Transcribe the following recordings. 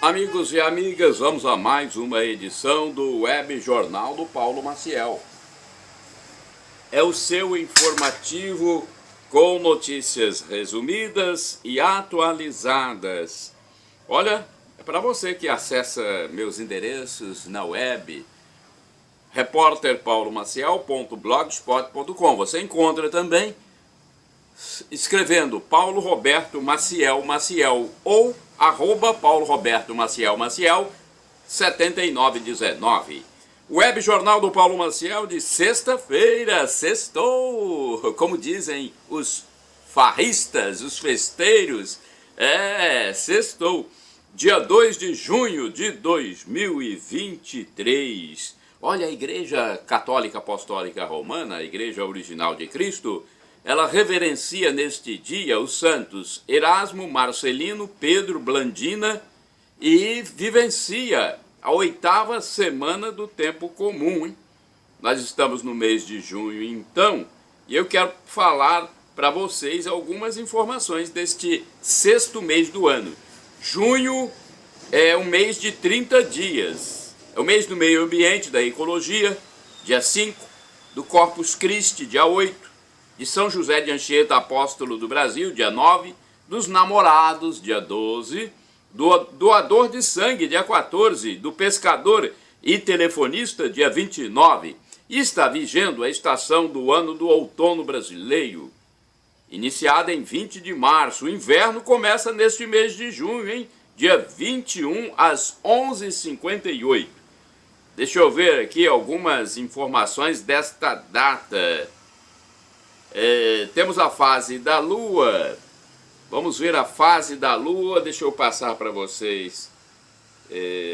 Amigos e amigas, vamos a mais uma edição do Web Jornal do Paulo Maciel. É o seu informativo com notícias resumidas e atualizadas. Olha, é para você que acessa meus endereços na web, repórterpaulomaciel.blogspot.com. Você encontra também escrevendo Paulo Roberto Maciel ou @Paulo Roberto Maciel 7919. Web Jornal do Paulo Maciel de sexta-feira, sextou, como dizem os farristas, os festeiros, sextou, dia 2 de junho de 2023. Olha, a Igreja Católica Apostólica Romana, a Igreja Original de Cristo, ela reverencia neste dia os santos Erasmo, Marcelino, Pedro, Blandina e vivencia a 8ª semana do tempo comum, hein? Nós estamos no mês de junho, então, e eu quero falar para vocês algumas informações deste 6º mês do ano. Junho é um mês de 30 dias, é o mês do meio ambiente, da ecologia, dia 5, do Corpus Christi, dia 8, de São José de Anchieta, apóstolo do Brasil, dia 9, dos namorados, dia 12, do doador de sangue, dia 14, do pescador e telefonista, dia 29, e está vigendo a estação do ano do outono brasileiro, iniciada em 20 de março. O inverno começa neste mês de junho, hein? Dia 21 às 11h58. Deixa eu ver aqui algumas informações desta data. Temos a fase da Lua. Vamos ver a fase da Lua. Deixa eu passar para vocês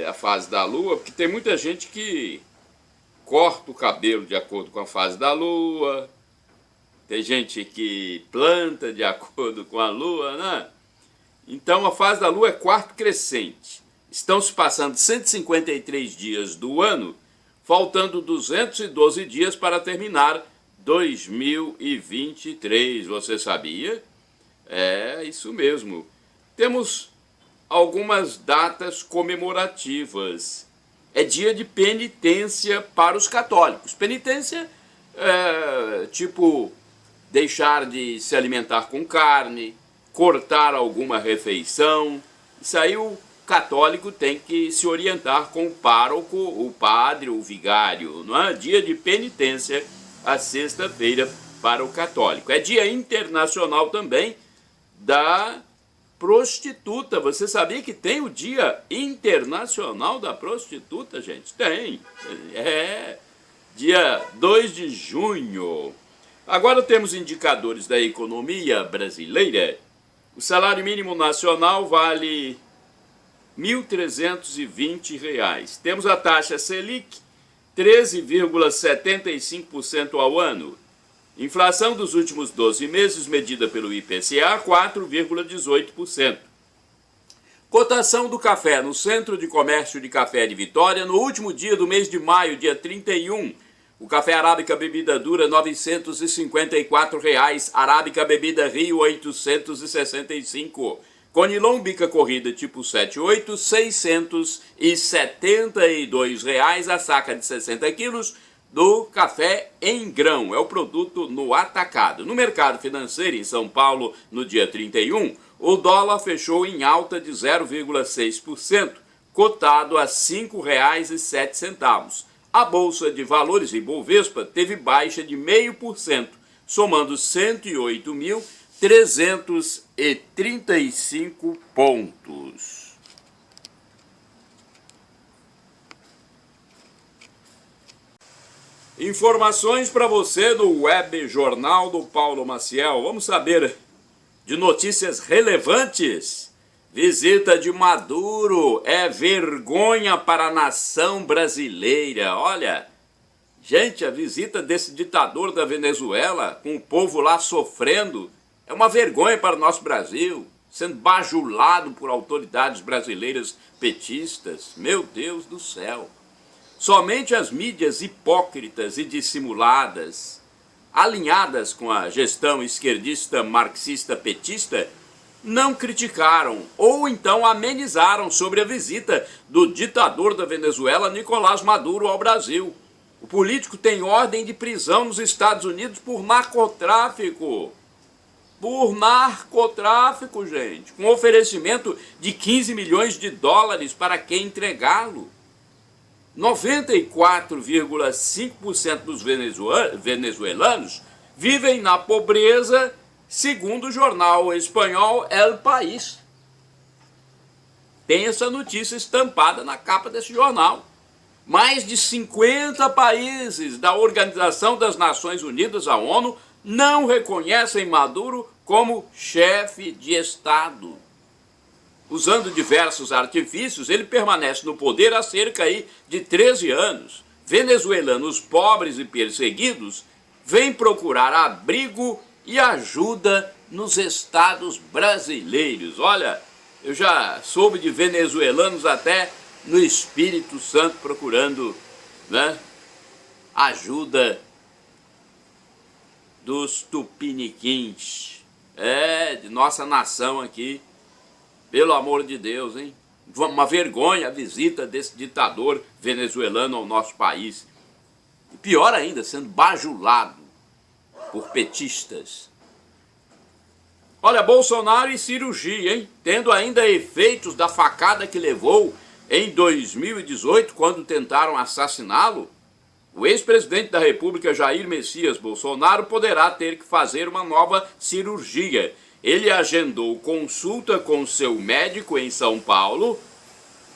a fase da Lua, porque tem muita gente que corta o cabelo de acordo com a fase da Lua. Tem gente que planta de acordo com a Lua, né? Então a fase da Lua é quarto crescente. Estão se passando 153 dias do ano, faltando 212 dias para terminar 2023, você sabia? É isso mesmo. Temos algumas datas comemorativas. É dia de penitência para os católicos. Penitência é tipo deixar de se alimentar com carne, cortar alguma refeição. Isso aí o católico tem que se orientar com o pároco, o padre, o vigário, não é? Dia de penitência a sexta-feira para o católico. É dia internacional também da prostituta. Você sabia que tem o dia internacional da prostituta, gente? Tem. Dia 2 de junho. Agora temos indicadores da economia brasileira. O salário mínimo nacional vale R$ 1.320. Temos a taxa Selic, 13,75% ao ano. Inflação dos últimos 12 meses, medida pelo IPCA, 4,18%. Cotação do café no Centro de Comércio de Café de Vitória, no último dia do mês de maio, dia 31. O café Arábica Bebida Dura, R$ 954. Arábica Bebida Rio, 865. Conilon Bica Corrida tipo 78, R$ 672 a saca de 60 quilos do café em grão. É o produto no atacado. No mercado financeiro em São Paulo, no dia 31, o dólar fechou em alta de 0,6%, cotado a R$ 5,07. A Bolsa de Valores Ibovespa teve baixa de 0,5%, somando 108.335 pontos. Informações para você no Web Jornal do Paulo Maciel. Vamos saber de notícias relevantes. Visita de Maduro é vergonha para a nação brasileira. Olha, gente, a visita desse ditador da Venezuela, com o povo lá sofrendo, é uma vergonha para o nosso Brasil, sendo bajulado por autoridades brasileiras petistas. Meu Deus do céu. Somente as mídias hipócritas e dissimuladas, alinhadas com a gestão esquerdista marxista petista, não criticaram ou então amenizaram sobre a visita do ditador da Venezuela, Nicolás Maduro, ao Brasil. O político tem ordem de prisão nos Estados Unidos por narcotráfico. Por narcotráfico, gente, com oferecimento de 15 milhões de dólares para quem entregá-lo. 94,5% dos venezuelanos vivem na pobreza, segundo o jornal espanhol El País. Tem essa notícia estampada na capa desse jornal. Mais de 50 países da Organização das Nações Unidas, a ONU, não reconhecem Maduro como chefe de Estado. Usando diversos artifícios, ele permanece no poder há cerca de 13 anos. Venezuelanos pobres e perseguidos vêm procurar abrigo e ajuda nos estados brasileiros. Olha, eu já soube de venezuelanos até no Espírito Santo procurando, né, ajuda dos tupiniquins, de nossa nação aqui. Pelo amor de Deus, hein? Uma vergonha a visita desse ditador venezuelano ao nosso país. E pior ainda, sendo bajulado por petistas. Olha, Bolsonaro e cirurgia, hein? Tendo ainda efeitos da facada que levou em 2018, quando tentaram assassiná-lo, o ex-presidente da República, Jair Messias Bolsonaro, poderá ter que fazer uma nova cirurgia. Ele agendou consulta com seu médico em São Paulo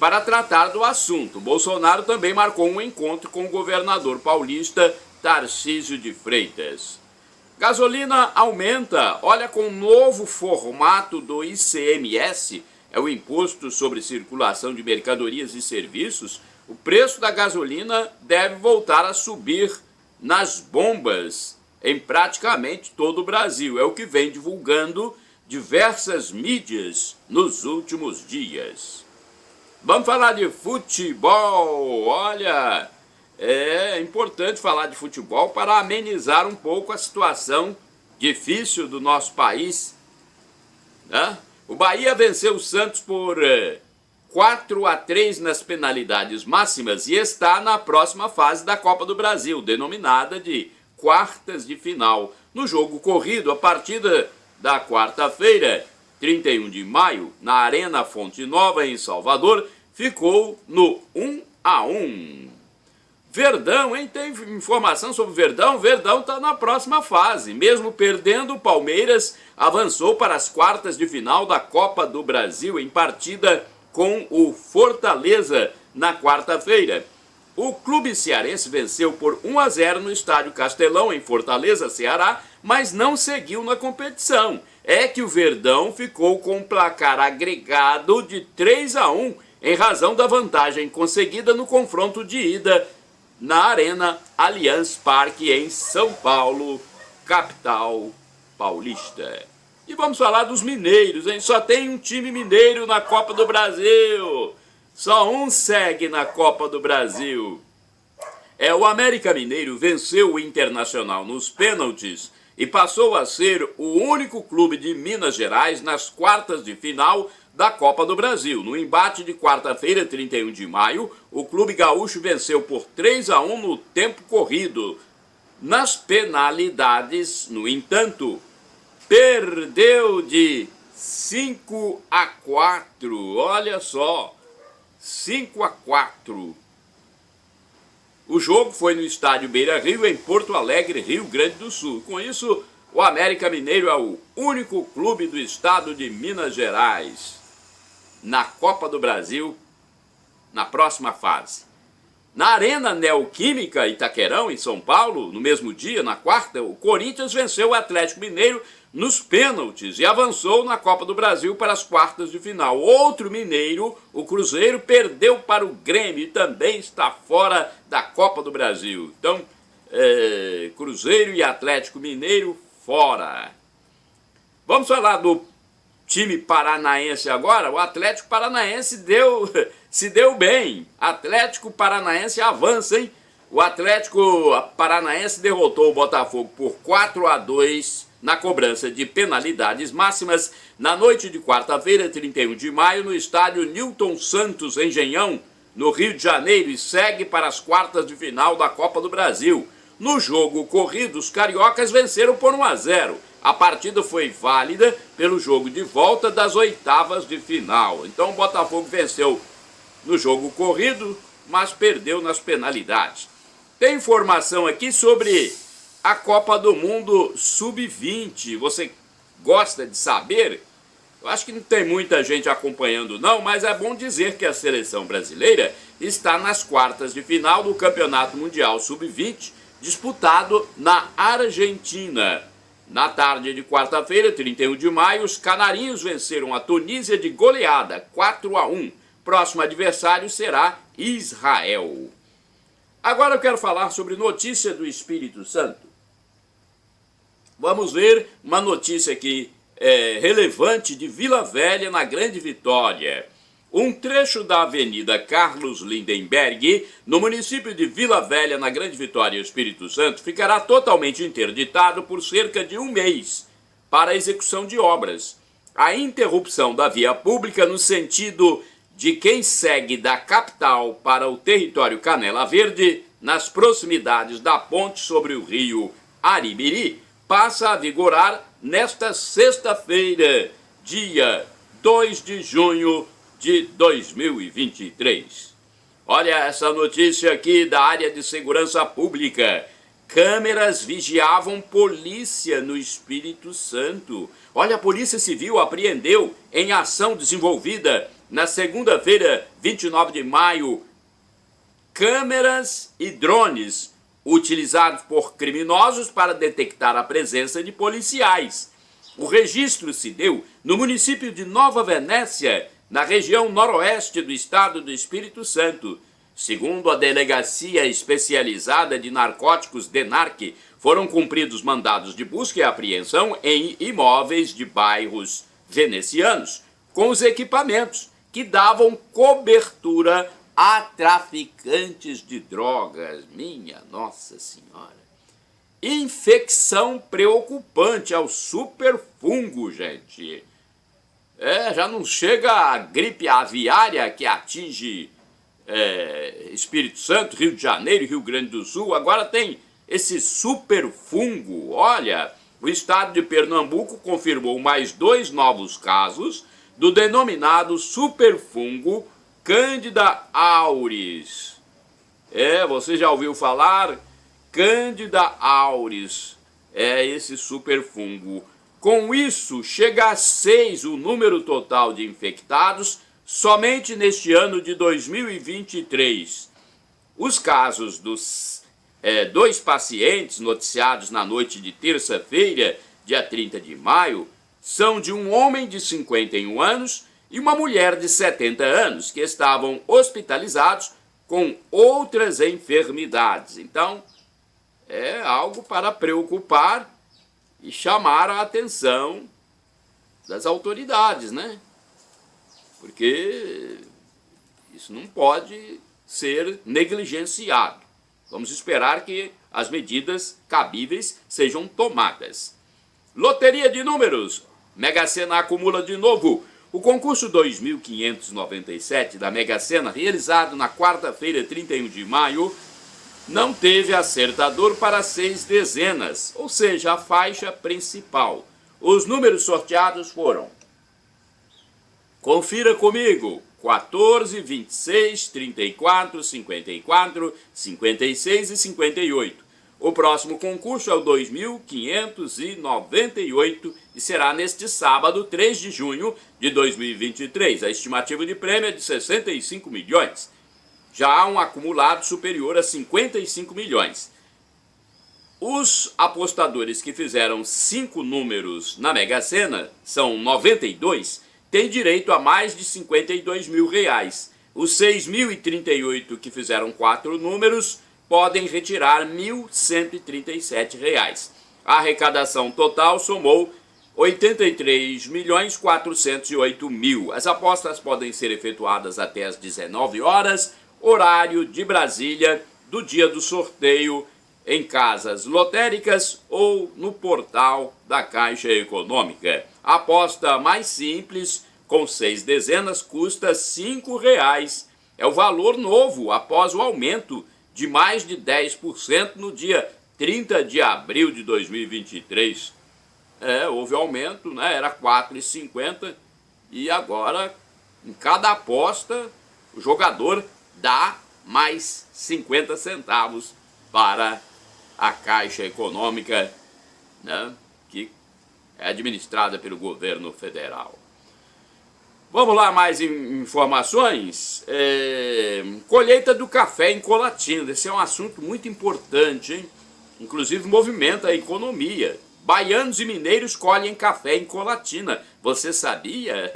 para tratar do assunto. Bolsonaro também marcou um encontro com o governador paulista Tarcísio de Freitas. Gasolina aumenta. Olha, com o novo formato do ICMS, é o Imposto sobre Circulação de Mercadorias e Serviços, o preço da gasolina deve voltar a subir nas bombas em praticamente todo o Brasil. É o que vem divulgando diversas mídias nos últimos dias. Vamos falar de futebol. Olha, é importante falar de futebol para amenizar um pouco a situação difícil do nosso país, né? O Bahia venceu o Santos por 4-3 nas penalidades máximas e está na próxima fase da Copa do Brasil, denominada de quartas de final. No jogo corrido, a partida da quarta-feira, 31 de maio, na Arena Fonte Nova, em Salvador, ficou no 1-1. Verdão, hein? Tem informação sobre o Verdão? Verdão está na próxima fase. Mesmo perdendo, o Palmeiras avançou para as quartas de final da Copa do Brasil em partida com o Fortaleza na quarta-feira. O clube cearense venceu por 1-0 no Estádio Castelão, em Fortaleza, Ceará, mas não seguiu na competição. É que o Verdão ficou com um placar agregado de 3-1 em razão da vantagem conseguida no confronto de ida na Arena Allianz Parque, em São Paulo, capital paulista. E vamos falar dos mineiros, hein? Só tem um time mineiro na Copa do Brasil. Só um segue na Copa do Brasil. O América Mineiro venceu o Internacional nos pênaltis e passou a ser o único clube de Minas Gerais nas quartas de final da Copa do Brasil. No embate de quarta-feira, 31 de maio, o clube gaúcho venceu por 3-1 no tempo corrido. Nas penalidades, no entanto, perdeu de 5-4. Olha só, 5-4. O jogo foi no estádio Beira-Rio, em Porto Alegre, Rio Grande do Sul. Com isso, o América Mineiro é o único clube do estado de Minas Gerais na Copa do Brasil, na próxima fase. Na Arena Neoquímica Itaquerão, em São Paulo, no mesmo dia, na quarta, o Corinthians venceu o Atlético Mineiro nos pênaltis e avançou na Copa do Brasil para as quartas de final. Outro mineiro, o Cruzeiro, perdeu para o Grêmio e também está fora da Copa do Brasil. Então, Cruzeiro e Atlético Mineiro fora. Vamos falar do time paranaense agora. O Atlético Paranaense se deu bem. Atlético Paranaense avança, hein? O Atlético Paranaense derrotou o Botafogo por 4-2 na cobrança de penalidades máximas na noite de quarta-feira, 31 de maio, no estádio Newton Santos Engenhão, no Rio de Janeiro, e segue para as quartas de final da Copa do Brasil. No jogo corrido, os cariocas venceram por 1-0. A partida foi válida pelo jogo de volta das oitavas de final. Então o Botafogo venceu no jogo corrido, mas perdeu nas penalidades. Tem informação aqui sobre a Copa do Mundo Sub-20. Você gosta de saber? Eu acho que não tem muita gente acompanhando não, mas é bom dizer que a seleção brasileira está nas quartas de final do Campeonato Mundial Sub-20, disputado na Argentina. Na tarde de quarta-feira, 31 de maio, os canarinhos venceram a Tunísia de goleada, 4-1. Próximo adversário será Israel. Agora eu quero falar sobre notícia do Espírito Santo. Vamos ver uma notícia aqui relevante de Vila Velha, na Grande Vitória. Um trecho da Avenida Carlos Lindenberg, no município de Vila Velha, na Grande Vitória, Espírito Santo, ficará totalmente interditado por cerca de um mês para a execução de obras. A interrupção da via pública no sentido de quem segue da capital para o território Canela Verde, nas proximidades da ponte sobre o rio Aribiri, passa a vigorar nesta sexta-feira, dia 2 de junho de 2023. Olha essa notícia aqui da área de segurança pública. Câmeras vigiavam polícia no Espírito Santo. Olha, a Polícia Civil apreendeu, em ação desenvolvida na segunda-feira, 29 de maio, câmeras e drones utilizados por criminosos para detectar a presença de policiais. O registro se deu no município de Nova Venécia, na região noroeste do estado do Espírito Santo. Segundo a Delegacia Especializada de Narcóticos, DENARC, foram cumpridos mandados de busca e apreensão em imóveis de bairros venezianos, com os equipamentos que davam cobertura a traficantes de drogas. Minha Nossa Senhora! Infecção preocupante ao superfungo, gente. Já não chega a gripe aviária que atinge Espírito Santo, Rio de Janeiro e Rio Grande do Sul. Agora tem esse superfungo. Olha, o estado de Pernambuco confirmou mais 2 novos casos do denominado superfungo Candida auris. Você já ouviu falar? Candida auris é esse superfungo. Com isso, chega a 6 o número total de infectados somente neste ano de 2023. Os casos dos 2 pacientes noticiados na noite de terça-feira, dia 30 de maio, são de um homem de 51 anos e uma mulher de 70 anos, que estavam hospitalizados com outras enfermidades. Então, é algo para preocupar e chamar a atenção das autoridades, né? Porque isso não pode ser negligenciado. Vamos esperar que as medidas cabíveis sejam tomadas. Loteria de números. Mega Sena acumula de novo. O concurso 2597 da Mega Sena, realizado na quarta-feira, 31 de maio, não teve acertador para 6 dezenas, ou seja, a faixa principal. Os números sorteados foram: confira comigo: 14, 26, 34, 54, 56 e 58. O próximo concurso é o 2598 e será neste sábado, 3 de junho de 2023. A estimativa de prêmio é de 65 milhões. Já há um acumulado superior a 55 milhões. Os apostadores que fizeram 5 números na Mega Sena, são 92, têm direito a mais de 52 mil reais. Os 6.038 que fizeram 4 números podem retirar R$ 1.137. A arrecadação total somou R$ 83.408.000. As apostas podem ser efetuadas até às 19 horas, horário de Brasília, do dia do sorteio, em casas lotéricas ou no portal da Caixa Econômica. A aposta mais simples, com 6 dezenas, custa R$ 5,00. É o valor novo após o aumento de mais de 10% no dia 30 de abril de 2023. Houve aumento, né? Era R$ 4,50 e agora, em cada aposta, o jogador dá mais 50 centavos para a Caixa Econômica, né? Que é administrada pelo governo federal. Vamos lá, mais informações. Colheita do café em Colatina. Esse é um assunto muito importante, hein? Inclusive movimenta a economia. Baianos e mineiros colhem café em Colatina. Você sabia?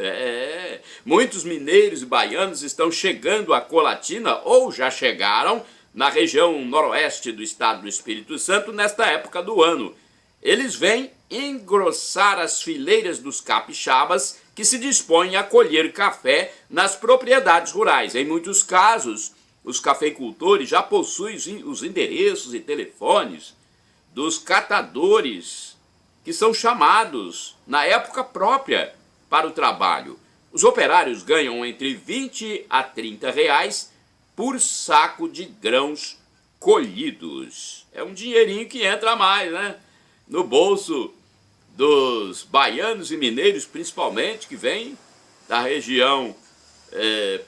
Muitos mineiros e baianos estão chegando a Colatina ou já chegaram na região noroeste do estado do Espírito Santo nesta época do ano. Eles vêm engrossar as fileiras dos capixabas que se dispõem a colher café nas propriedades rurais. Em muitos casos, os cafeicultores já possuem os endereços e telefones dos catadores que são chamados na época própria para o trabalho. Os operários ganham entre 20 a 30 reais por saco de grãos colhidos. É um dinheirinho que entra a mais, né? No bolso dos baianos e mineiros, principalmente, que vêm da região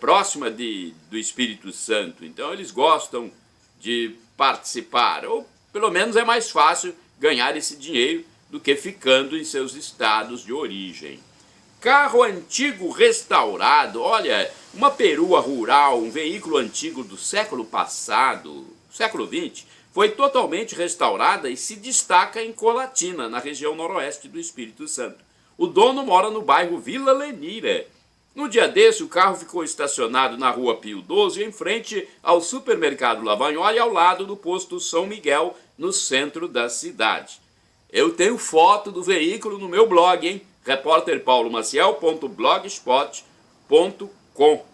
próxima do Espírito Santo. Então eles gostam de participar, ou pelo menos é mais fácil ganhar esse dinheiro do que ficando em seus estados de origem. Carro antigo restaurado, olha, uma perua rural, um veículo antigo do século passado, século XX, foi totalmente restaurada e se destaca em Colatina, na região noroeste do Espírito Santo. O dono mora no bairro Vila Lenira. No dia desse, o carro ficou estacionado na rua Pio XII, em frente ao supermercado Lavagnoli, ao lado do posto São Miguel, no centro da cidade. Eu tenho foto do veículo no meu blog, hein? repórterpaulomaciel.blogspot.com.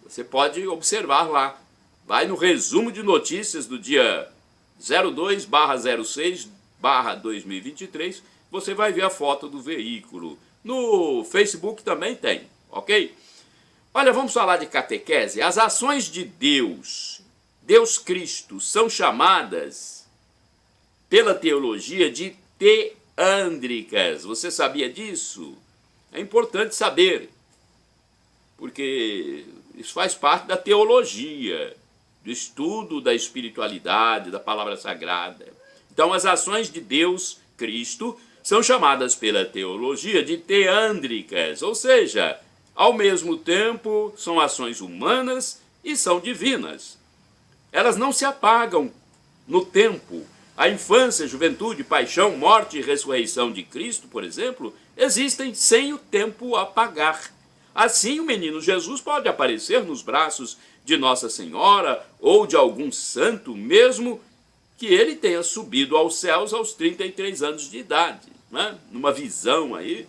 Você pode observar lá. Vai no resumo de notícias do dia 02/06/2023, você vai ver a foto do veículo. No Facebook também tem, ok? Olha, vamos falar de catequese. As ações de Deus Cristo, são chamadas pela teologia de teândricas. Você sabia disso? É importante saber, porque isso faz parte da teologia, do estudo da espiritualidade, da palavra sagrada. Então, as ações de Deus, Cristo, são chamadas pela teologia de teândricas, ou seja, ao mesmo tempo são ações humanas e são divinas. Elas não se apagam no tempo. A infância, juventude, paixão, morte e ressurreição de Cristo, por exemplo, existem sem o tempo apagar. Assim, o menino Jesus pode aparecer nos braços de Nossa Senhora ou de algum santo, mesmo que ele tenha subido aos céus aos 33 anos de idade. Né? Numa visão aí,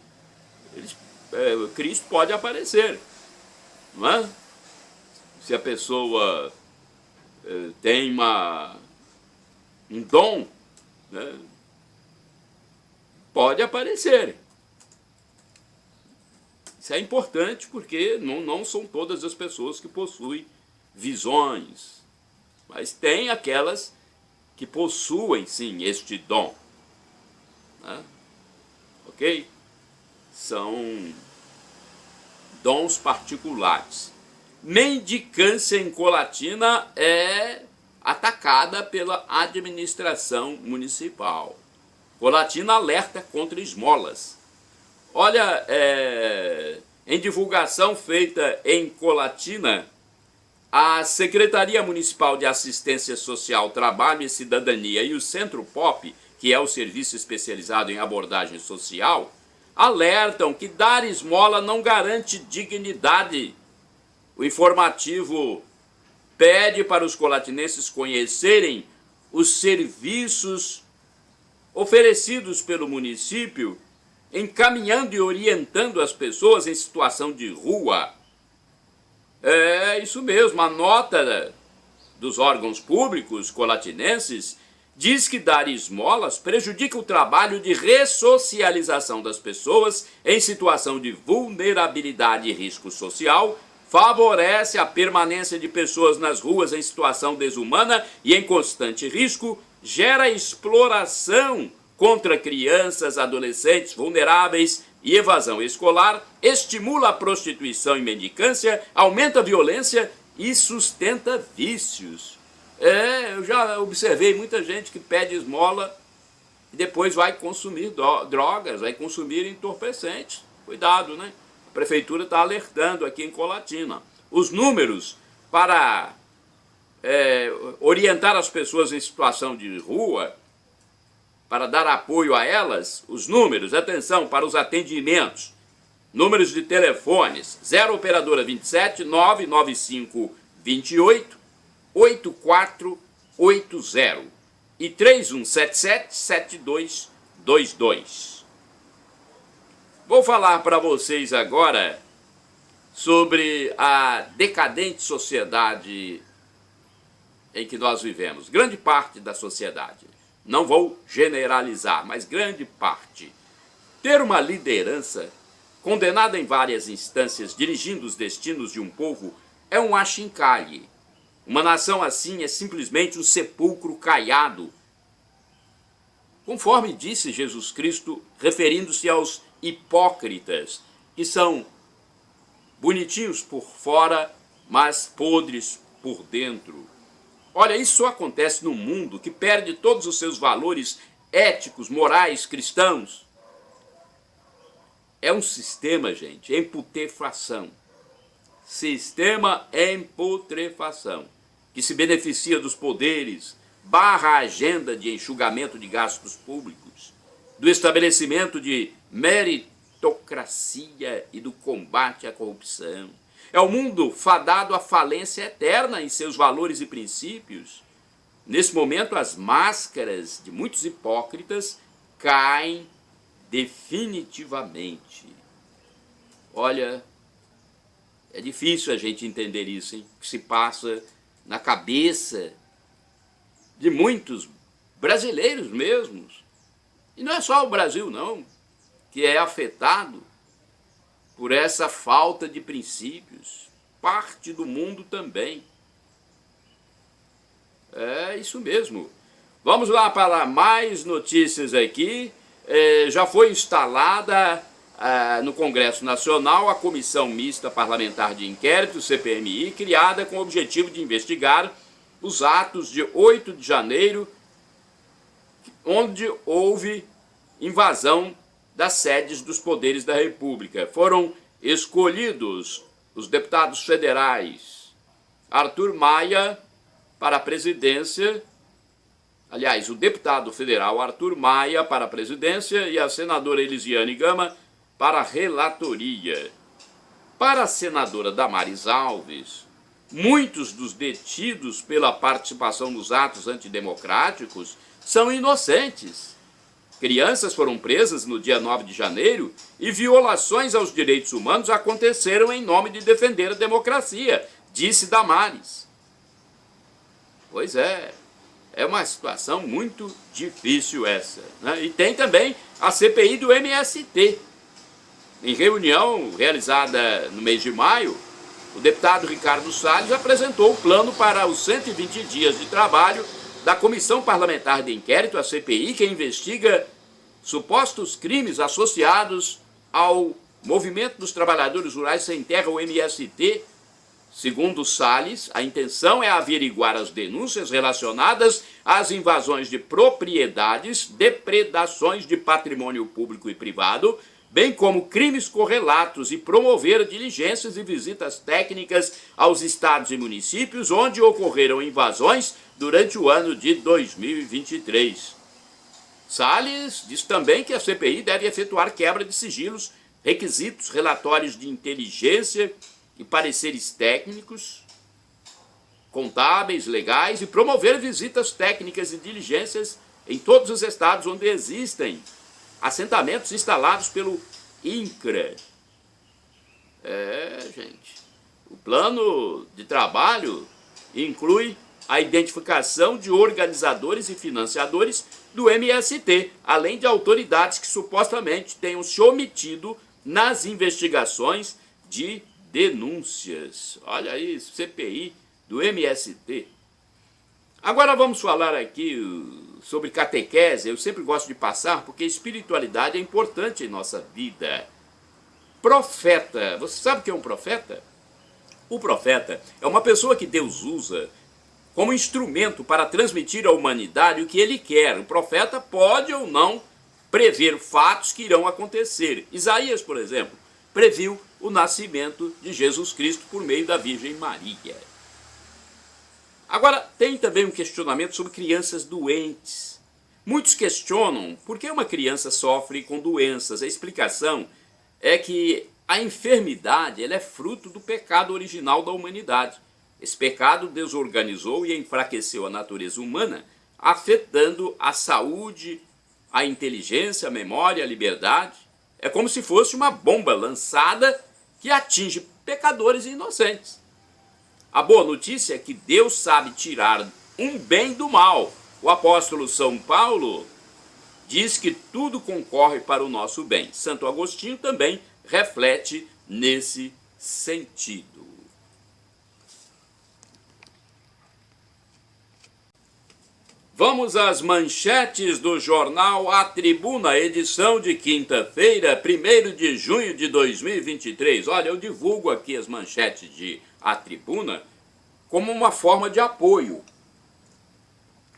Cristo pode aparecer. Não é? Se a pessoa tem um dom, né, pode aparecer. Isso é importante porque não são todas as pessoas que possuem visões, mas tem aquelas que possuem, sim, este dom. Né? Ok? São dons particulares. Mendicância em Colatina é atacada pela administração municipal. Colatina alerta contra esmolas. Olha, em divulgação feita em Colatina, a Secretaria Municipal de Assistência Social, Trabalho e Cidadania e o Centro POP, que é o serviço especializado em abordagem social, alertam que dar esmola não garante dignidade. O informativo pede para os colatinenses conhecerem os serviços oferecidos pelo município, encaminhando e orientando as pessoas em situação de rua. É isso mesmo, a nota dos órgãos públicos colatinenses diz que dar esmolas prejudica o trabalho de ressocialização das pessoas em situação de vulnerabilidade e risco social, favorece a permanência de pessoas nas ruas em situação desumana e em constante risco, gera exploração contra crianças, adolescentes vulneráveis e evasão escolar, estimula a prostituição e mendicância, aumenta a violência e sustenta vícios. Eu já observei muita gente que pede esmola e depois vai consumir drogas, vai consumir entorpecentes. Cuidado, né? A prefeitura está alertando aqui em Colatina. Os números para orientar as pessoas em situação de rua, para dar apoio a elas, os números, atenção, para os atendimentos, números de telefones, 0 operadora 27 995 28 8480 e 3177 7222. Vou falar para vocês agora sobre a decadente sociedade em que nós vivemos. Grande parte da sociedade. Não vou generalizar, mas grande parte. Ter uma liderança condenada em várias instâncias dirigindo os destinos de um povo é um achincalhe. Uma nação assim é simplesmente um sepulcro caiado. Conforme disse Jesus Cristo, referindo-se aos hipócritas, que são bonitinhos por fora, mas podres por dentro. Olha, isso só acontece num mundo que perde todos os seus valores éticos, morais, cristãos. É um sistema, gente, em putrefação. Sistema em putrefação, que se beneficia dos poderes, barra a agenda de enxugamento de gastos públicos, do estabelecimento de meritocracia e do combate à corrupção. É o mundo fadado à falência eterna em seus valores e princípios. Nesse momento, as máscaras de muitos hipócritas caem definitivamente. Olha, é difícil a gente entender isso, hein? O que se passa na cabeça de muitos brasileiros mesmos. E não é só o Brasil, não, que é afetado por essa falta de princípios. Parte do mundo também. É isso mesmo. Vamos lá para mais notícias aqui. Já foi instalada no Congresso Nacional a Comissão Mista Parlamentar de Inquérito, CPMI, criada com o objetivo de investigar os atos de 8 de janeiro, onde houve invasão das sedes dos poderes da República. Foram escolhidos os deputados federais Arthur Maia para a presidência, aliás, o deputado federal Arthur Maia para a presidência e a senadora Elisiane Gama para a relatoria. Para a senadora Damares Alves, muitos dos detidos pela participação nos atos antidemocráticos são inocentes. Crianças foram presas no dia 9 de janeiro e violações aos direitos humanos aconteceram em nome de defender a democracia, disse Damares. Pois é uma situação muito difícil essa, né? E tem também a CPI do MST. Em reunião realizada no mês de maio, o deputado Ricardo Salles apresentou o plano para os 120 dias de trabalho da Comissão Parlamentar de Inquérito, a CPI, que investiga supostos crimes associados ao Movimento dos Trabalhadores Rurais Sem Terra, o MST. Segundo Salles, a intenção é averiguar as denúncias relacionadas às invasões de propriedades, depredações de patrimônio público e privado, bem como crimes correlatos, e promover diligências e visitas técnicas aos estados e municípios onde ocorreram invasões durante o ano de 2023. Salles diz também que a CPI deve efetuar quebra de sigilos, requisitos, relatórios de inteligência e pareceres técnicos, contábeis, legais, e promover visitas técnicas e diligências em todos os estados onde existem assentamentos instalados pelo INCRA. Gente, o plano de trabalho inclui a identificação de organizadores e financiadores do MST, além de autoridades que supostamente tenham se omitido nas investigações de denúncias. Olha aí, CPI do MST. Agora vamos falar aqui sobre catequese. Eu sempre gosto de passar porque espiritualidade é importante em nossa vida. Profeta. Você sabe o que é um profeta? O profeta é uma pessoa que Deus usa como instrumento para transmitir à humanidade o que ele quer. O profeta pode ou não prever fatos que irão acontecer. Isaías, por exemplo, previu o nascimento de Jesus Cristo por meio da Virgem Maria. Agora, tem também um questionamento sobre crianças doentes. Muitos questionam por que uma criança sofre com doenças. A explicação é que a enfermidade ela é fruto do pecado original da humanidade. Esse pecado desorganizou e enfraqueceu a natureza humana, afetando a saúde, a inteligência, a memória, a liberdade. É como se fosse uma bomba lançada que atinge pecadores e inocentes. A boa notícia é que Deus sabe tirar um bem do mal. O apóstolo São Paulo diz que tudo concorre para o nosso bem. Santo Agostinho também reflete nesse sentido. Vamos às manchetes do jornal A Tribuna, edição de quinta-feira, 1º de junho de 2023. Olha, eu divulgo aqui as manchetes de A Tribuna como uma forma de apoio,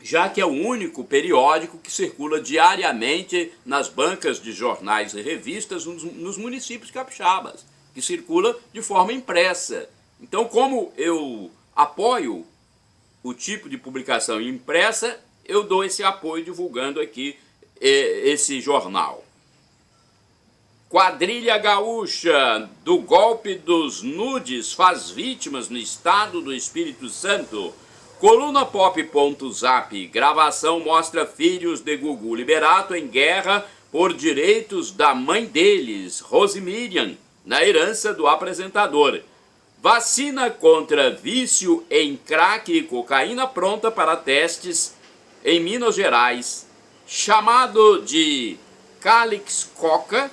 já que é o único periódico que circula diariamente nas bancas de jornais e revistas nos municípios capixabas, que circula de forma impressa. Então, como eu apoio o tipo de publicação impressa, eu dou esse apoio divulgando aqui esse jornal. Quadrilha gaúcha do golpe dos nudes faz vítimas no estado do Espírito Santo. Coluna Pop.zap, gravação mostra filhos de Gugu Liberato em guerra por direitos da mãe deles, Rose Miriam, na herança do apresentador. Vacina contra vício em crack e cocaína pronta para testes em Minas Gerais. Chamado de Calix Coca,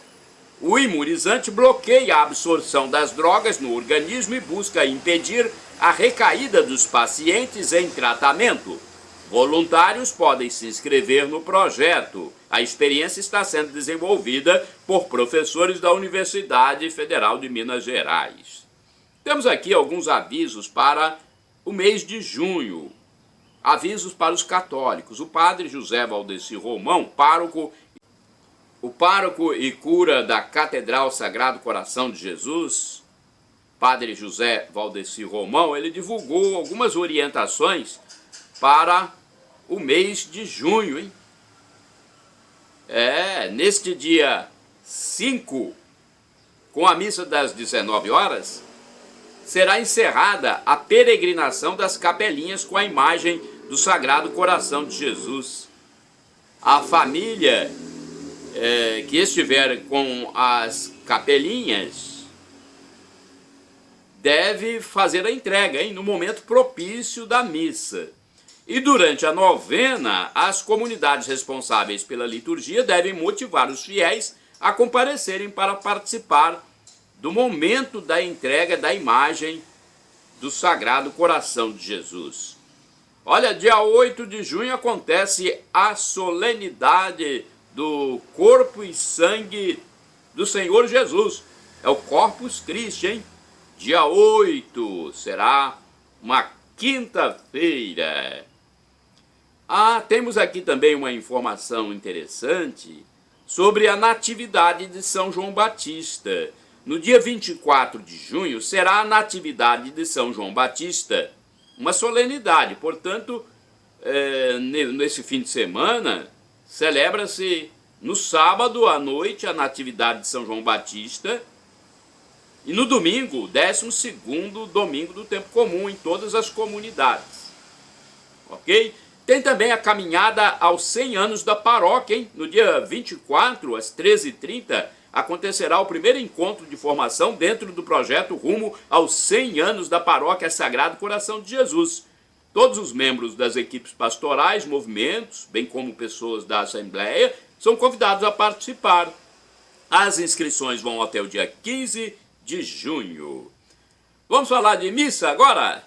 o imunizante bloqueia a absorção das drogas no organismo e busca impedir a recaída dos pacientes em tratamento. Voluntários podem se inscrever no projeto. A experiência está sendo desenvolvida por professores da Universidade Federal de Minas Gerais. Temos aqui alguns avisos para o mês de junho. Avisos para os católicos. O padre José Valdeci Romão, pároco e cura da Catedral Sagrado Coração de Jesus, Padre José Valdeci Romão, ele divulgou algumas orientações para o mês de junho, hein? Neste dia 5, com a missa das 19 horas, será encerrada a peregrinação das capelinhas com a imagem do Sagrado Coração de Jesus. A família que estiver com as capelinhas deve fazer a entrega, no momento propício da missa. E durante a novena, as comunidades responsáveis pela liturgia devem motivar os fiéis a comparecerem para participar do momento da entrega da imagem do Sagrado Coração de Jesus. Olha, dia 8 de junho acontece a solenidade do corpo e sangue do Senhor Jesus. É o Corpus Christi, hein? Dia 8 será uma quinta-feira. Temos aqui também uma informação interessante sobre a natividade de São João Batista. No dia 24 de junho será a natividade de São João Batista, uma solenidade. Portanto, nesse fim de semana, celebra-se no sábado à noite a natividade de São João Batista e no domingo, 12º domingo do tempo comum em todas as comunidades. Ok? Tem também a caminhada aos 100 anos da paróquia, hein? No dia 24, às 13h30, acontecerá o primeiro encontro de formação dentro do projeto Rumo aos 100 anos da Paróquia Sagrado Coração de Jesus. Todos os membros das equipes pastorais, movimentos, bem como pessoas da Assembleia, são convidados a participar. As inscrições vão até o dia 15 de junho. Vamos falar de missa agora?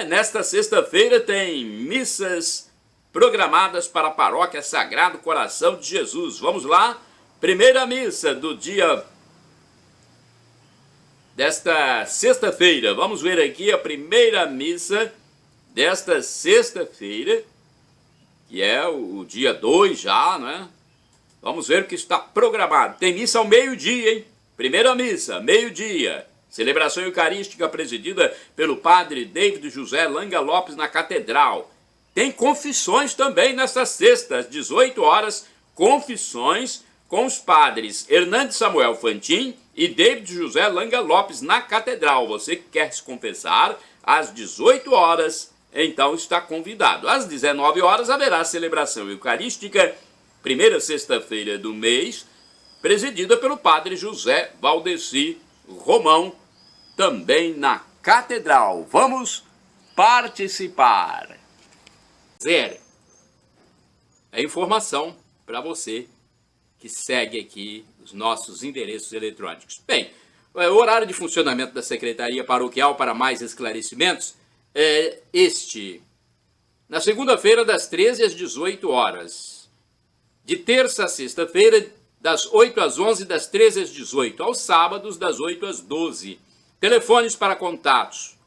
Nesta sexta-feira tem missas programadas para a Paróquia Sagrado Coração de Jesus. Vamos lá? Primeira missa do dia desta sexta-feira. Vamos ver aqui a primeira missa desta sexta-feira, que é o dia 2 já, né? Vamos ver o que está programado. Tem missa ao meio-dia, hein? Primeira missa, meio-dia. Celebração eucarística presidida pelo padre David José Langa Lopes na Catedral. Tem confissões também nesta sexta, às 18 horas, confissões com os padres Hernandes Samuel Fantin e David José Langa Lopes na Catedral. Você que quer se confessar, às 18 horas, então está convidado. Às 19 horas haverá celebração eucarística, primeira sexta-feira do mês, presidida pelo padre José Valdeci Romão, também na Catedral. Vamos participar. É informação para você que segue aqui os nossos endereços eletrônicos. Bem, o horário de funcionamento da Secretaria Paroquial para mais esclarecimentos é este. Na segunda-feira, das 13 às 18 horas. De terça a sexta-feira, das 8 às 11, das 13 às 18. Aos sábados, das 8 às 12. Telefones para contatos: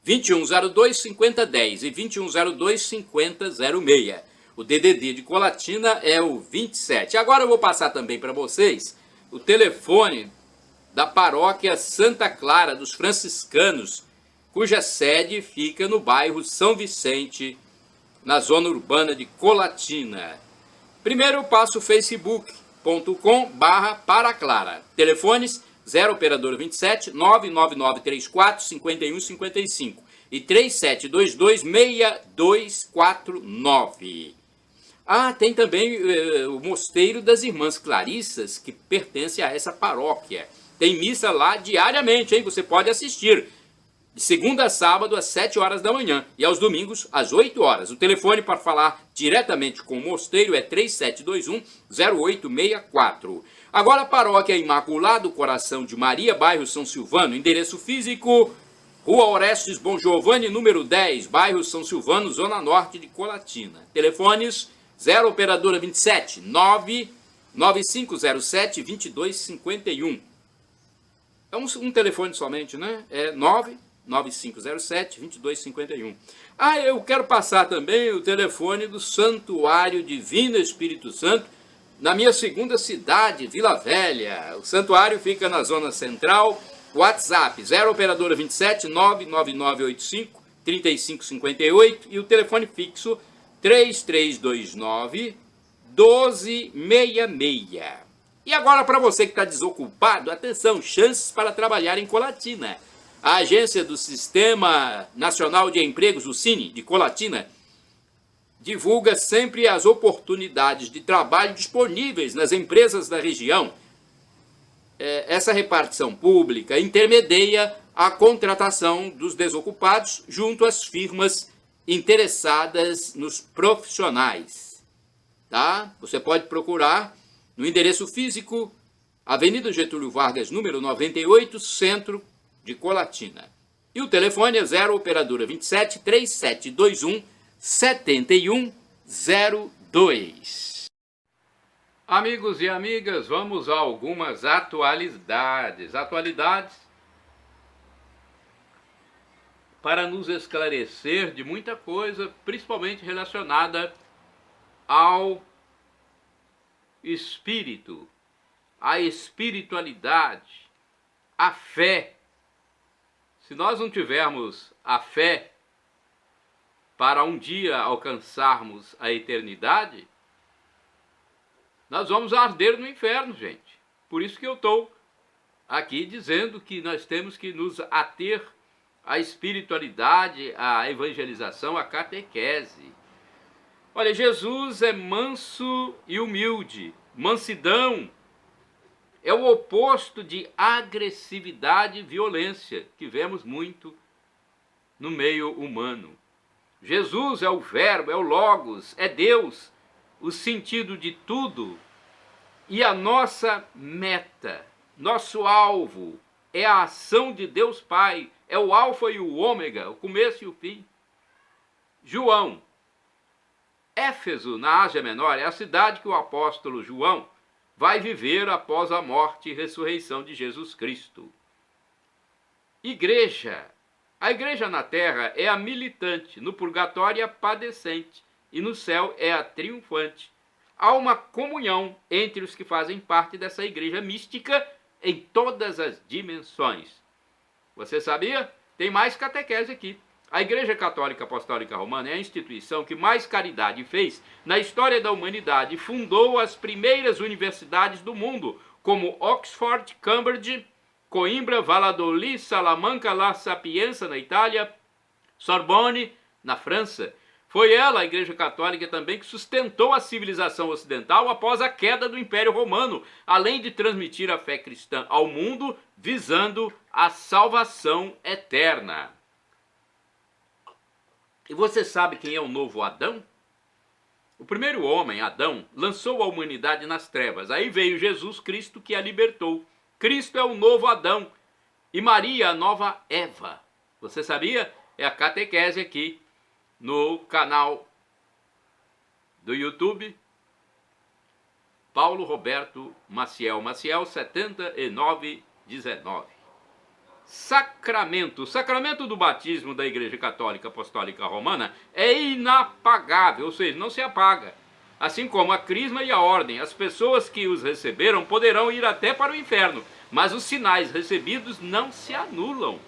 2102-5010 e 2102-5006. O DDD de Colatina é o 27. Agora eu vou passar também para vocês o telefone da Paróquia Santa Clara dos Franciscanos, cuja sede fica no bairro São Vicente, na zona urbana de Colatina. Primeiro eu passo o facebook.com/Paraclara. Telefones 0 operadora 27 99934 5155 e 3722-6249. Tem também o Mosteiro das Irmãs Clarissas, que pertence a essa paróquia. Tem missa lá diariamente, hein? Você pode assistir. De segunda a sábado, às 7 horas da manhã. E aos domingos, às 8 horas. O telefone para falar diretamente com o mosteiro é 3721-0864. Agora a Paróquia Imaculado Coração de Maria, bairro São Silvano. Endereço físico: Rua Orestes Bom Giovanni, número 10, bairro São Silvano, zona norte de Colatina. Telefones 0 operadora 27 99507 2251. É um telefone somente, né? É 99507 2251. Eu quero passar também o telefone do Santuário Divino Espírito Santo, na minha segunda cidade, Vila Velha. O santuário fica na zona central. WhatsApp 0 operadora 27 99985 3558 e o telefone fixo 3329 1266. E agora, para você que está desocupado, atenção, chances para trabalhar em Colatina. A agência do Sistema Nacional de Empregos, o SINE, de Colatina, divulga sempre as oportunidades de trabalho disponíveis nas empresas da região. Essa repartição pública intermedia a contratação dos desocupados junto às firmas interessadas nos profissionais. Tá? Você pode procurar no endereço físico, Avenida Getúlio Vargas, número 98, Centro de Colatina. E o telefone é 0 operadora 27 3721 7102. Amigos e amigas, vamos a algumas atualidades. Atualidades para nos esclarecer de muita coisa, principalmente relacionada ao espírito, à espiritualidade, à fé. Se nós não tivermos a fé para um dia alcançarmos a eternidade, nós vamos arder no inferno, gente. Por isso que eu estou aqui dizendo que nós temos que nos ater à espiritualidade, à evangelização, à catequese. Olha, Jesus é manso e humilde. Mansidão é o oposto de agressividade e violência, que vemos muito no meio humano. Jesus é o Verbo, é o Logos, é Deus, o sentido de tudo. E a nossa meta, nosso alvo, é a ação de Deus Pai, é o alfa e o ômega, o começo e o fim. João, Éfeso, na Ásia Menor, é a cidade que o apóstolo João vai viver após a morte e ressurreição de Jesus Cristo. Igreja. A igreja na terra é a militante, no purgatório é a padecente e no céu é a triunfante. Há uma comunhão entre os que fazem parte dessa igreja mística em todas as dimensões. Você sabia? Tem mais catequese aqui. A Igreja Católica Apostólica Romana é a instituição que mais caridade fez na história da humanidade e fundou as primeiras universidades do mundo, como Oxford, Cambridge, Coimbra, Valladolid, Salamanca, La Sapienza, na Itália, Sorbonne, na França. Foi ela, a Igreja Católica, também que sustentou a civilização ocidental após a queda do Império Romano, além de transmitir a fé cristã ao mundo, visando a salvação eterna. E você sabe quem é o novo Adão? O primeiro homem, Adão, lançou a humanidade nas trevas. Aí veio Jesus Cristo que a libertou. Cristo é o novo Adão e Maria a nova Eva. Você sabia? É a catequese aqui no canal do YouTube Paulo Roberto Maciel, Maciel 7919. Sacramento. O sacramento do batismo da Igreja Católica Apostólica Romana é inapagável, ou seja, não se apaga. Assim como a crisma e a ordem, as pessoas que os receberam poderão ir até para o inferno, mas os sinais recebidos não se anulam.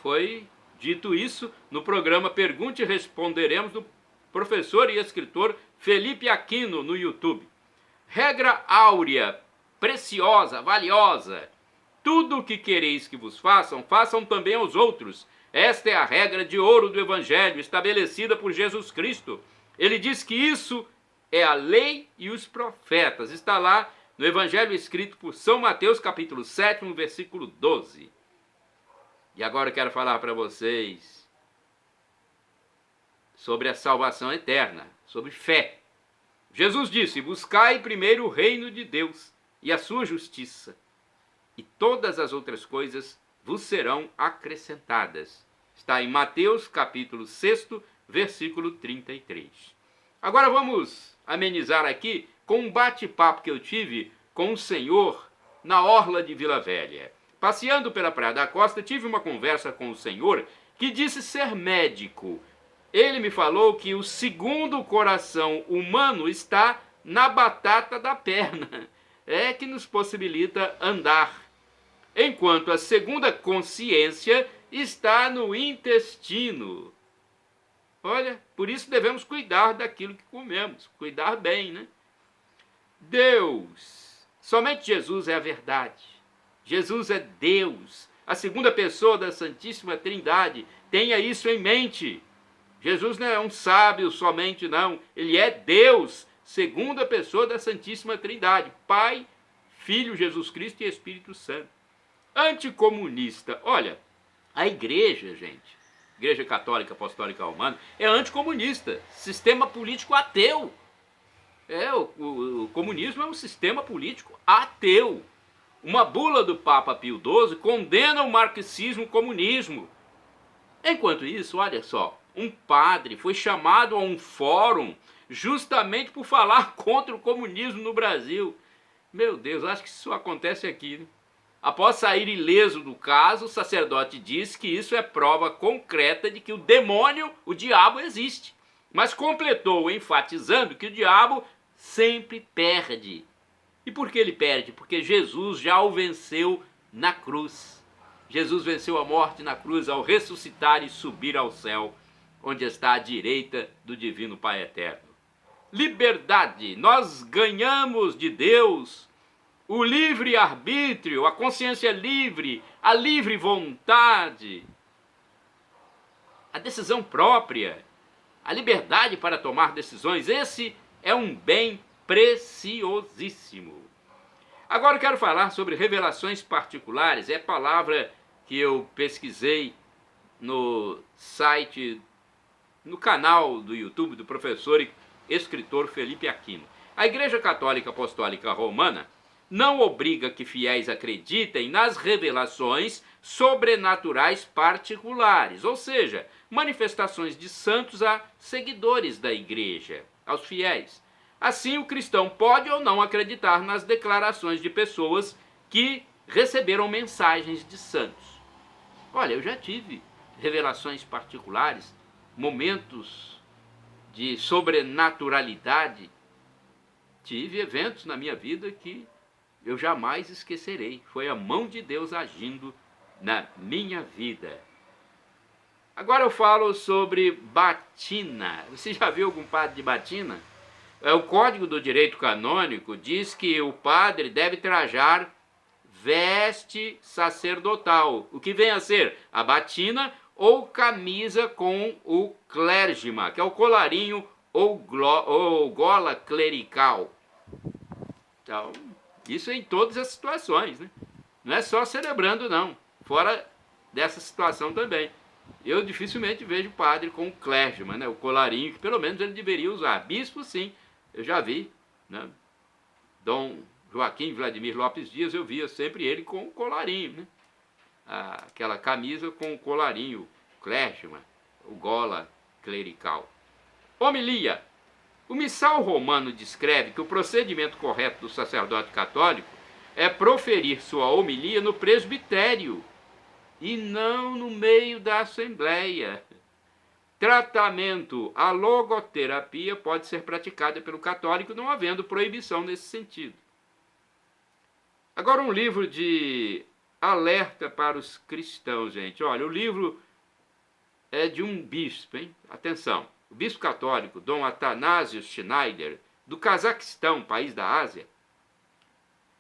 Foi dito isso no programa Pergunte e Responderemos do professor e escritor Felipe Aquino no YouTube. Regra áurea, preciosa, valiosa. Tudo o que quereis que vos façam, façam também aos outros. Esta é a regra de ouro do Evangelho, estabelecida por Jesus Cristo. Ele diz que isso é a lei e os profetas. Está lá no Evangelho escrito por São Mateus, capítulo 7, versículo 12. E agora eu quero falar para vocês sobre a salvação eterna, sobre fé. Jesus disse: buscai primeiro o reino de Deus e a sua justiça, e todas as outras coisas vos serão acrescentadas. Está em Mateus, capítulo 6, versículo 33. Agora vamos amenizar aqui com um bate-papo que eu tive com um senhor na orla de Vila Velha. Passeando pela Praia da Costa, tive uma conversa com o senhor que disse ser médico. Ele me falou que o segundo coração humano está na batata da perna, que nos possibilita andar, enquanto a segunda consciência está no intestino. Olha, por isso devemos cuidar daquilo que comemos, cuidar bem, né? Deus, somente Jesus é a verdade. Jesus é Deus, a segunda pessoa da Santíssima Trindade. Tenha isso em mente. Jesus não é um sábio somente, não. Ele é Deus, segunda pessoa da Santíssima Trindade. Pai, Filho, Jesus Cristo e Espírito Santo. Anticomunista. Olha, a igreja, gente, Igreja Católica Apostólica Romana, é anticomunista. Sistema político ateu. O comunismo é um sistema político ateu. Uma bula do Papa Pio XII condena o marxismo e o comunismo. Enquanto isso, olha só, um padre foi chamado a um fórum justamente por falar contra o comunismo no Brasil. Meu Deus, acho que isso acontece aqui, né? Após sair ileso do caso, o sacerdote diz que isso é prova concreta de que o demônio, o diabo, existe. Mas completou enfatizando que o diabo sempre perde. E por que ele perde? Porque Jesus já o venceu na cruz. Jesus venceu a morte na cruz ao ressuscitar e subir ao céu, onde está à direita do Divino Pai Eterno. Liberdade. Nós ganhamos de Deus o livre-arbítrio, a consciência livre, a livre vontade, a decisão própria, a liberdade para tomar decisões. Esse é um bem preciosíssimo. Agora eu quero falar sobre revelações particulares. É palavra que eu pesquisei no site, no canal do YouTube do professor e escritor Felipe Aquino. A Igreja Católica Apostólica Romana não obriga que fiéis acreditem nas revelações sobrenaturais particulares, ou seja, manifestações de santos a seguidores da Igreja, aos fiéis. Assim, o cristão pode ou não acreditar nas declarações de pessoas que receberam mensagens de santos. Olha, eu já tive revelações particulares, momentos de sobrenaturalidade. Tive eventos na minha vida que eu jamais esquecerei. Foi a mão de Deus agindo na minha vida. Agora eu falo sobre batina. Você já viu algum padre de batina? O Código do Direito Canônico diz que o padre deve trajar veste sacerdotal, o que vem a ser a batina ou camisa com o clérgima, que é o colarinho ou gola clerical. Então, isso em todas as situações, né? Não é só celebrando, não. Fora dessa situação também. Eu dificilmente vejo padre com clérgima, né? O colarinho, que pelo menos ele deveria usar. Bispo, sim, eu já vi, né? Dom Joaquim Vladimir Lopes Dias, eu via sempre ele com o colarinho, né? Aquela camisa com o colarinho, clérgima, o gola clerical. Homilia. O missal romano descreve que o procedimento correto do sacerdote católico é proferir sua homilia no presbitério e não no meio da assembleia. Tratamento, a logoterapia pode ser praticada pelo católico, não havendo proibição nesse sentido. Agora um livro de alerta para os cristãos, gente. Olha, o livro é de um bispo, hein? Atenção. O bispo católico, Dom Atanásio Schneider, do Cazaquistão, país da Ásia,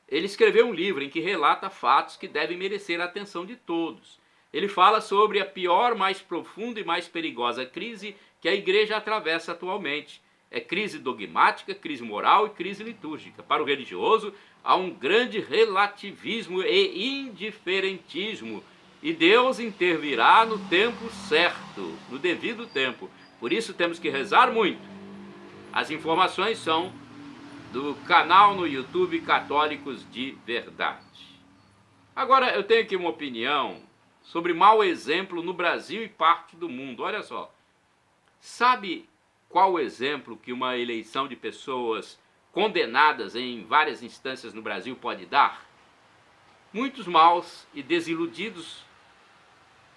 ele escreveu um livro em que relata fatos que devem merecer a atenção de todos. Ele fala sobre a pior, mais profunda e mais perigosa crise que a igreja atravessa atualmente. É crise dogmática, crise moral e crise litúrgica. Para o religioso, há um grande relativismo e indiferentismo. E Deus intervirá no tempo certo, no devido tempo. Por isso temos que rezar muito. As informações são do canal no YouTube Católicos de Verdade. Agora eu tenho aqui uma opinião sobre mau exemplo no Brasil e parte do mundo. Olha só. Sabe qual o exemplo que uma eleição de pessoas condenadas em várias instâncias no Brasil pode dar? Muitos maus e desiludidos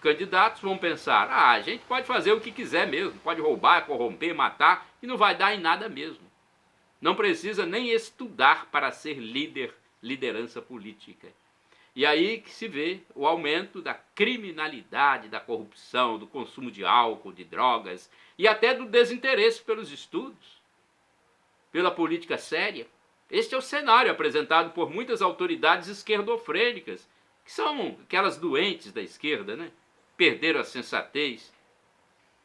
candidatos vão pensar: a gente pode fazer o que quiser mesmo, pode roubar, corromper, matar e não vai dar em nada mesmo. Não precisa nem estudar para ser liderança política. E aí que se vê o aumento da criminalidade, da corrupção, do consumo de álcool, de drogas e até do desinteresse pelos estudos, pela política séria. Este é o cenário apresentado por muitas autoridades esquerdofrênicas, que são aquelas doentes da esquerda, né? Perderam a sensatez,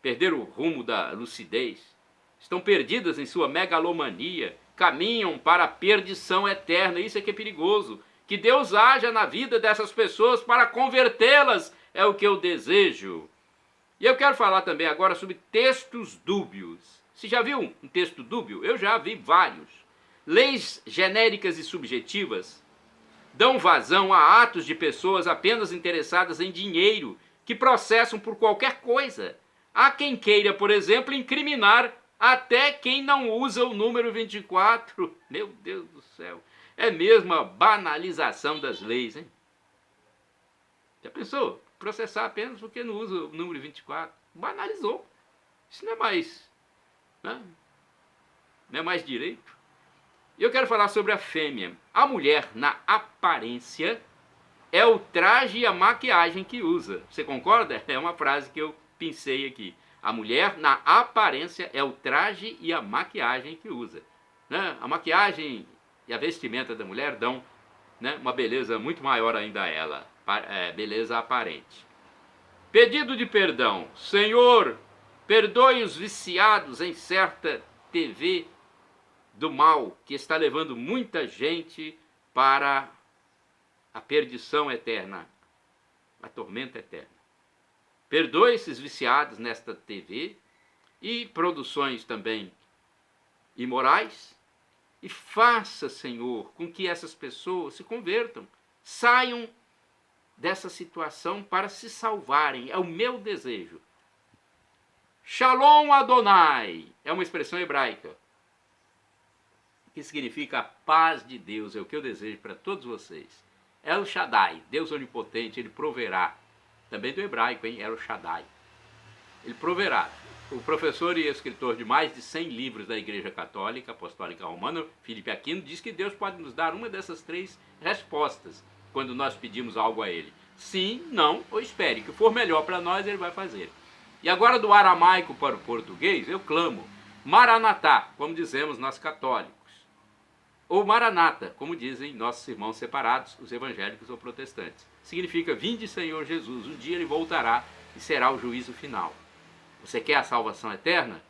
perderam o rumo da lucidez, estão perdidas em sua megalomania, caminham para a perdição eterna. Isso é que é perigoso. Que Deus haja na vida dessas pessoas para convertê-las, é o que eu desejo. E eu quero falar também agora sobre textos dúbios. Você já viu um texto dúbio? Eu já vi vários. Leis genéricas e subjetivas dão vazão a atos de pessoas apenas interessadas em dinheiro, que processam por qualquer coisa. Há quem queira, por exemplo, incriminar até quem não usa o número 24. Meu Deus do céu. É mesmo a banalização das leis, hein? Já pensou? Processar apenas porque não usa o número 24. Banalizou. Isso não é mais, né? Não é mais direito. E eu quero falar sobre a fêmea. A mulher, na aparência, é o traje e a maquiagem que usa. Você concorda? É uma frase que eu pensei aqui. A mulher, na aparência, é o traje e a maquiagem que usa. Né? A maquiagem e a vestimenta da mulher dão, né, uma beleza muito maior ainda a ela. Beleza aparente. Pedido de perdão. Senhor, perdoe os viciados em certa TV do mal, que está levando muita gente para a perdição eterna, a tormenta eterna. Perdoe esses viciados nesta TV e produções também imorais. E faça, Senhor, com que essas pessoas se convertam, saiam dessa situação para se salvarem. É o meu desejo. Shalom Adonai é uma expressão hebraica que significa a paz de Deus. É o que eu desejo para todos vocês. El Shaddai, Deus onipotente, Ele proverá. Também do hebraico, hein? El Shaddai. Ele proverá. O professor e escritor de mais de 100 livros da Igreja Católica Apostólica Romana, Filipe Aquino, diz que Deus pode nos dar uma dessas 3 respostas quando nós pedimos algo a Ele. Sim, não ou espere. O que for melhor para nós, Ele vai fazer. E agora do aramaico para o português, eu clamo Maranatá, como dizemos nós católicos. Ou Maranata, como dizem nossos irmãos separados, os evangélicos ou protestantes. Significa, vinde Senhor Jesus, um dia Ele voltará e será o juízo final. Você quer a salvação eterna?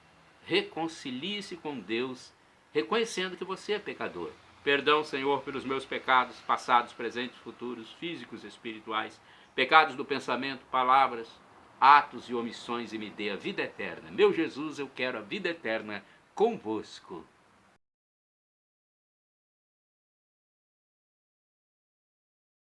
Reconcilie-se com Deus, reconhecendo que você é pecador. Perdão, Senhor, pelos meus pecados, passados, presentes, futuros, físicos, espirituais, pecados do pensamento, palavras, atos e omissões, e me dê a vida eterna. Meu Jesus, eu quero a vida eterna convosco.